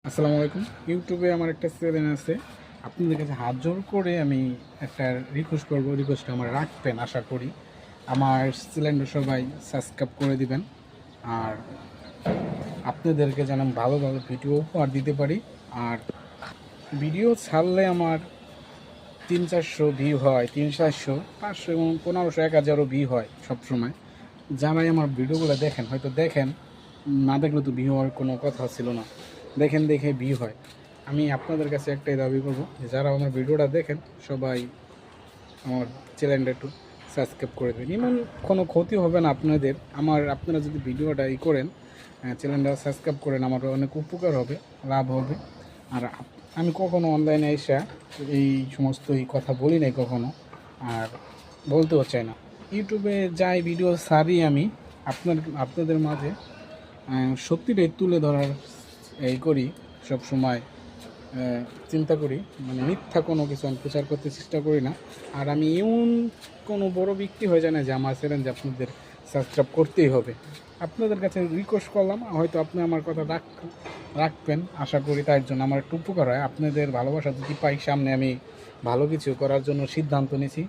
আসসালামু আলাইকুম। ইউটিউবে আমার একটা চ্যানেল আছে। আপনাদের কাছে হাত জোড় করে আমি একটা রিকোয়েস্ট করব। রিকোয়েস্টটা আমার রাখবেন আশা করি। আমার চ্যানেলটা সবাই সাবস্ক্রাইব করে দিবেন। আর আপনাদেরকে যেন আমি ভালো ভালো ভিডিও উপহার দিতে পারি। আর ভিডিও ছাড়লে আমার 300-400 ভিউ হয়, 300-400, 500 এবং 1500, 1000ও ভিউ হয় সবসময়। যারাই আমার ভিডিওগুলো দেখেন, হয়তো দেখেন, না দেখলে তো ভিউ হওয়ার কোনো কথা ছিল না। দেখেন দেখে ভিউ হয়। আমি আপনাদের কাছে একটাই দাবি করব যে যারা আমার ভিডিওটা দেখেন সবাই আমার চ্যানেলটা একটু সাবস্ক্রাইব করে দেবেন। এমন কোনো ক্ষতি হবে না আপনাদের। আপনারা যদি ভিডিওটা করেন, চ্যানেলটা সাবস্ক্রাইব করেন, আমার অনেক উপকার হবে, লাভ হবে। আর আমি কখনো অনলাইনে এসে এই সমস্ত কথা বলি নাই কখনো, আর বলতেও চাই না। ইউটিউবে যাই ভিডিও ছাড়ি আমি আপনাদের মাঝে সত্যিটাই তুলে ধরার করি সব সময়। চিন্তা করি, মানে মিথ্যা কোনো কিছু আমি প্রচার করতে চেষ্টা করি না। আর আমি এমন কোনো বড় ব্যক্তি হয়ে যায় না যে আমার চ্যানেল যে আপনাদের সাবস্ক্রাইব করতেই হবে। আপনাদের কাছে রিকোয়েস্ট করলাম, হয়তো আপনি আমার কথা রাখবেন আশা করি। তার জন্য আমার একটু উপকার হয়। আপনাদের ভালোবাসা যদি পাই, সামনে আমি ভালো কিছু করার জন্য সিদ্ধান্ত নিয়েছি।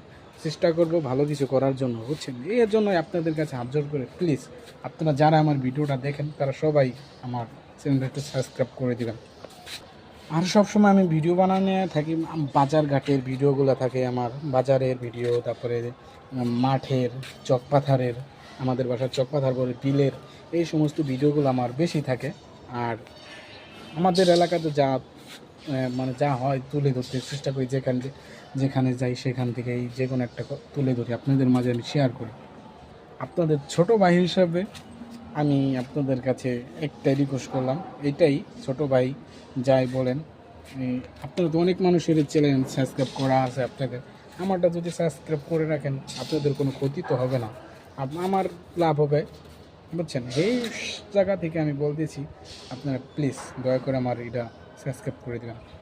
চেষ্টা করব ভালো কিছু করার জন্য, বুঝছেন? এর জন্যই আপনাদের কাছে হাত জোড় করে প্লিজ, আপনারা যারা আমার ভিডিওটা দেখেন তারা সবাই আমার চ্যানেলটা একটু সাবস্ক্রাইব করে দেবেন। আর সবসময় আমি ভিডিও বানানো থাকি, বাজার ঘাটের ভিডিওগুলো থাকে আমার, বাজারের ভিডিও, তারপরে মাঠের, চকপাথারের, আমাদের বাসার চকপাথার বলে বিলের, এই সমস্ত ভিডিওগুলো আমার বেশি থাকে। আর আমাদের এলাকাতে মানে যা হয় তুলে ধরতে চেষ্টা করি। যেখানে যাই সেখান থেকেই যে কোনো একটা তুলে ধরি, আপনাদের মাঝে আমি শেয়ার করি। আপনাদের ছোট ভাই হিসাবে আমি আপনাদের কাছে একটা রিকোয়েস্ট করলাম, এটাই। ছোট ভাই যাই বলেন, আপনারা তো অনেক মানুষের চ্যানেল সাবস্ক্রাইব করা আছে আপনাদের। আমারটা যদি সাবস্ক্রাইব করে রাখেন, আপনাদের কোনো ক্ষতি তো হবে না, আমার লাভ হবে, বুঝছেন? এই জায়গা থেকে আমি বলতেছি, আপনারা প্লিজ দয়া করে আমার এটা সাবস্ক্রাইব করে দেবেন।